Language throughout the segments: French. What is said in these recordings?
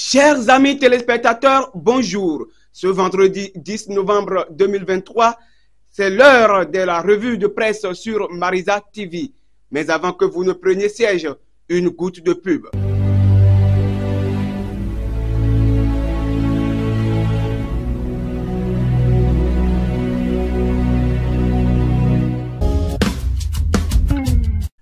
Chers amis téléspectateurs, bonjour. Ce vendredi 10 novembre 2023, c'est l'heure de la revue de presse sur Marisa TV. Mais avant que vous ne preniez siège, une goutte de pub.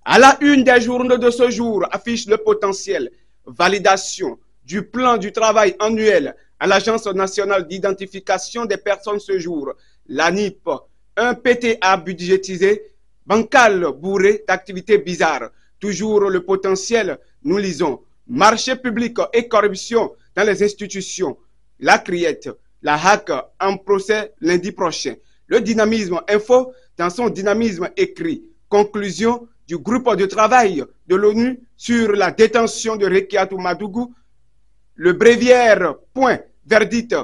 À la une des journaux de ce jour affiche le potentiel, validation du plan du travail annuel à l'Agence nationale d'identification des personnes ce jour, l'ANIP, un PTA budgétisé, bancal bourré d'activités bizarres. Toujours le potentiel, nous lisons, marché public et corruption dans les institutions, la criette, la hack en procès lundi prochain. Le dynamisme info dans son dynamisme écrit, conclusion du groupe de travail de l'ONU sur la détention de Rekiatou Madougou, le bréviaire point verdict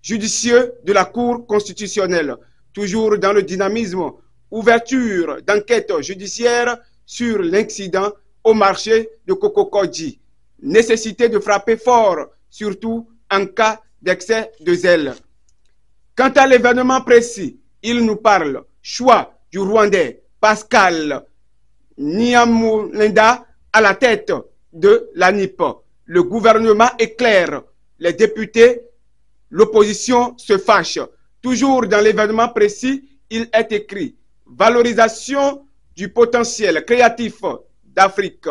judicieux de la Cour constitutionnelle. Toujours dans le dynamisme, ouverture d'enquête judiciaire sur l'incident au marché de Kokokodji. Nécessité de frapper fort, surtout en cas d'excès de zèle. Quant à l'événement précis, il nous parle choix du Rwandais Pascal Nyamulenda à la tête de l'ANIP. Le gouvernement est clair. Les députés, l'opposition se fâche. Toujours dans l'événement précis, il est écrit valorisation du potentiel créatif d'Afrique.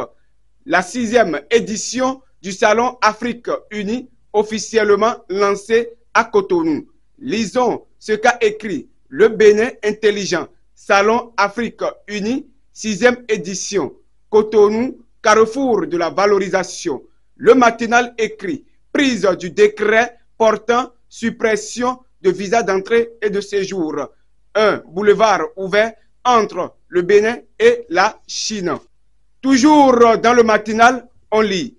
La 6e édition du Salon Afrique Unie officiellement lancée à Cotonou. Lisons ce qu'a écrit le Bénin intelligent. Salon Afrique Unie, 6e édition. Cotonou, carrefour de la valorisation. Le matinal écrit prise du décret portant suppression de visa d'entrée et de séjour. Un boulevard ouvert entre le Bénin et la Chine. Toujours dans le matinal, on lit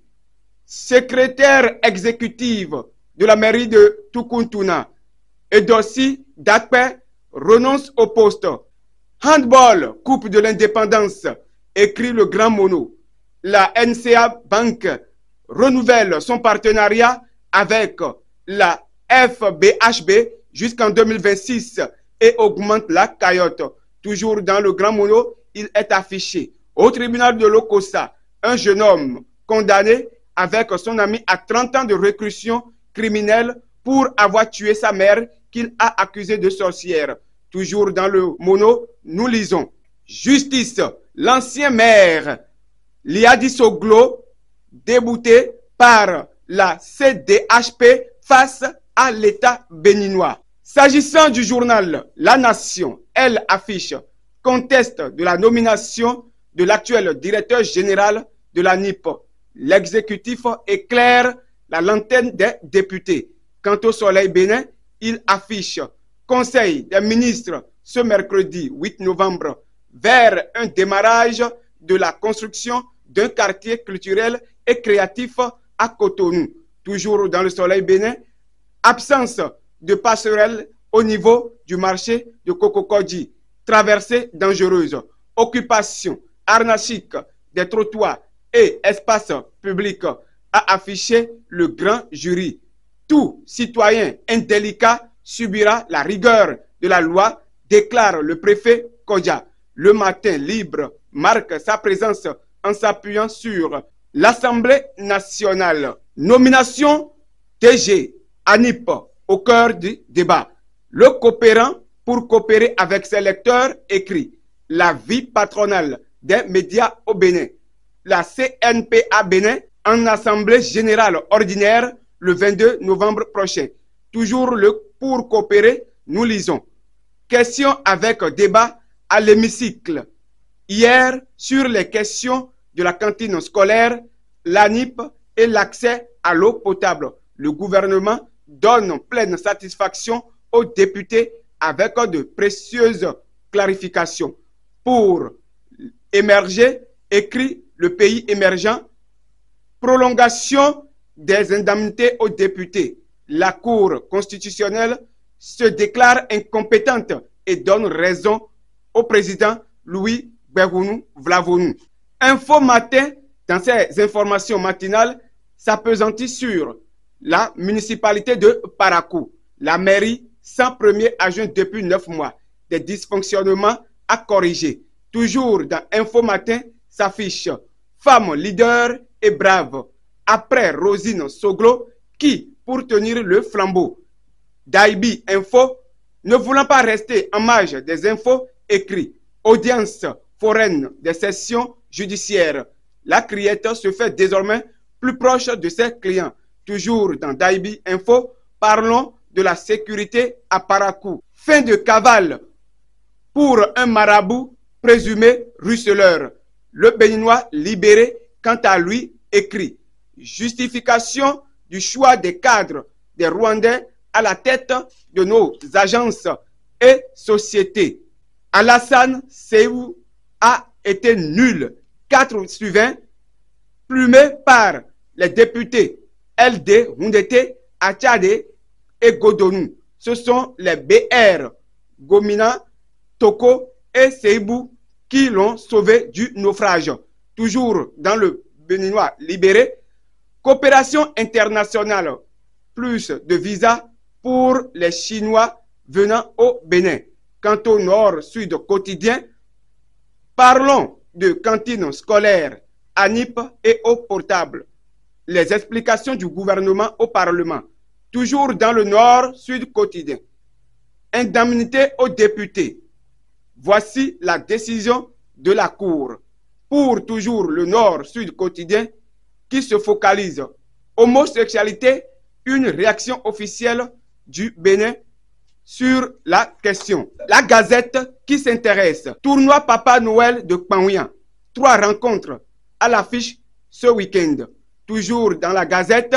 secrétaire exécutive de la mairie de Tukuntuna, Edossi Dakpe renonce au poste. Handball, Coupe de l'indépendance, écrit le grand mono. La NCA Bank renouvelle son partenariat avec la FBHB jusqu'en 2026 et augmente la cayotte. Toujours dans le grand mono, il est affiché au tribunal de l'Okossa, un jeune homme condamné avec son ami à 30 ans de réclusion criminelle pour avoir tué sa mère qu'il a accusée de sorcière. Toujours dans le mono, nous lisons justice, l'ancien maire Liadi Soglo débouté par la CDHP face à l'État béninois. S'agissant du journal La Nation, elle affiche conteste de la nomination de l'actuel directeur général de la NIP. L'exécutif éclaire la lanterne des députés. Quant au Soleil Bénin, il affiche Conseil des ministres ce mercredi 8 novembre vers un démarrage de la construction d'un quartier culturel et créatif à Cotonou. Toujours dans le Soleil Bénin, absence de passerelle au niveau du marché de Kokokodji, traversée dangereuse, occupation anarchique des trottoirs et espaces publics, a affiché le grand jury. Tout citoyen indélicat subira la rigueur de la loi, déclare le préfet Kodja. Le matin libre marque sa présence en s'appuyant sur l'Assemblée nationale. Nomination TG, ANIP, au cœur du débat. Le coopérant pour coopérer avec ses lecteurs écrit la vie patronale des médias au Bénin. La CNPA Bénin en assemblée générale ordinaire le 22 novembre prochain. Toujours le pour coopérer, nous lisons. Question avec débat à l'hémicycle. Hier, sur les questions de la cantine scolaire, l'ANIP et l'accès à l'eau potable. Le gouvernement donne pleine satisfaction aux députés avec de précieuses clarifications. Pour émerger, écrit le pays émergent, prolongation des indemnités aux députés. La Cour constitutionnelle se déclare incompétente et donne raison au président Louis Begounou Vlavonou. Info Matin, dans ses informations matinales, s'appesantit sur la municipalité de Parakou. La mairie, sans premier adjoint depuis 9 mois. Des dysfonctionnements à corriger. Toujours dans Info Matin s'affiche femme leader et brave. Après Rosine Soglo, qui, pour tenir le flambeau d'Aibi Info, ne voulant pas rester en marge des infos, écrit audience foraine des sessions judiciaires. La criette se fait désormais plus proche de ses clients. Toujours dans Daibi Info, parlons de la sécurité à Parakou. Fin de cavale pour un marabout présumé ruseleur. Le Béninois libéré, quant à lui, écrit justification du choix des cadres des Rwandais à la tête de nos agences et sociétés. Alassane Seou a été nul. 4 sur 20 plumés par les députés LD, Hundete, Achade et Godonou. Ce sont les BR, Gomina, Toko et Seibou qui l'ont sauvé du naufrage. Toujours dans le Béninois libéré, coopération internationale, plus de visas pour les Chinois venant au Bénin. Quant au nord-sud quotidien, parlons de cantines scolaires, ANIP et eau potable. Les explications du gouvernement au Parlement. Toujours dans le nord-sud quotidien. Indemnité aux députés. Voici la décision de la Cour. Pour toujours le nord-sud quotidien qui se focalise. Homosexualité, une réaction officielle du Bénin sur la question. La Gazette qui s'intéresse. Tournoi Papa Noël de Kpawia. 3 rencontres à l'affiche ce week-end. Toujours dans la Gazette,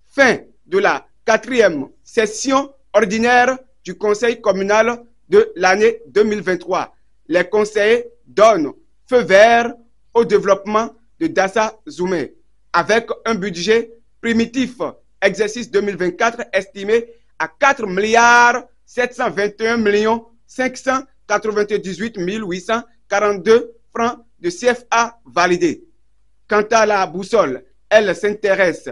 fin de la 4e session ordinaire du Conseil communal de l'année 2023. Les conseillers donnent feu vert au développement de Dassa Zoumé avec un budget primitif exercice 2024 estimé à 4 milliards 721 598 842 francs de CFA validés. Quant à la boussole, elle s'intéresse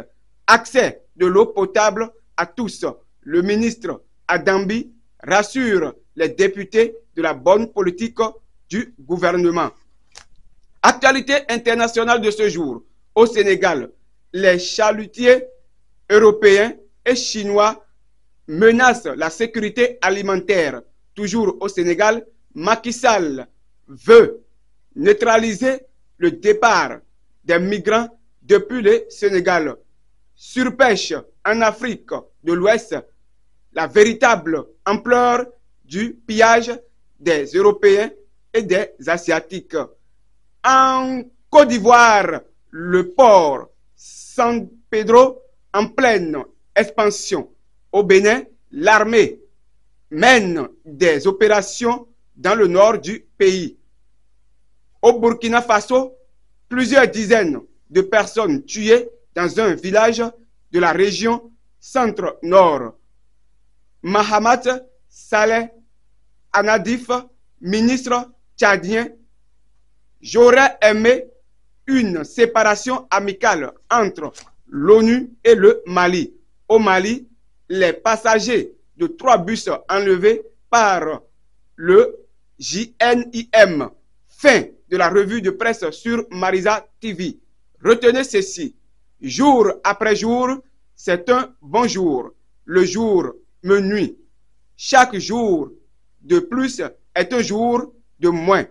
accès de l'eau potable à tous. Le ministre Adambi rassure les députés de la bonne politique du gouvernement. Actualité internationale de ce jour. Au Sénégal, les chalutiers européens et chinois menacent la sécurité alimentaire. Toujours au Sénégal, Macky Sall veut neutraliser le départ des migrants depuis le Sénégal. Surpêche en Afrique de l'Ouest, la véritable ampleur du pillage des Européens et des Asiatiques. En Côte d'Ivoire, le port San Pedro en pleine expansion. Au Bénin, l'armée mène des opérations dans le nord du pays. Au Burkina Faso, plusieurs dizaines de personnes tuées dans un village de la région centre-nord. Mahamat Saleh Anadif, ministre tchadien, j'aurais aimé une séparation amicale entre l'ONU et le Mali. Au Mali, les passagers de 3 bus enlevés par le JNIM. Fin de la revue de presse sur Marisa TV. Retenez ceci. Jour après jour, c'est un bon jour. Le jour me nuit. Chaque jour de plus est un jour de moins.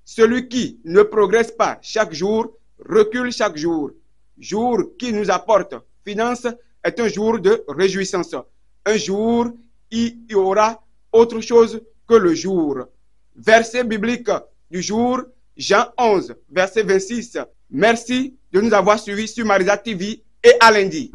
Celui qui ne progresse pas chaque jour recule chaque jour. Jour qui nous apporte finance est un jour de réjouissance. Un jour, il y aura autre chose que le jour. Verset biblique du jour, Jean 11, verset 26. Merci de nous avoir suivis sur Marisa TV et à lundi.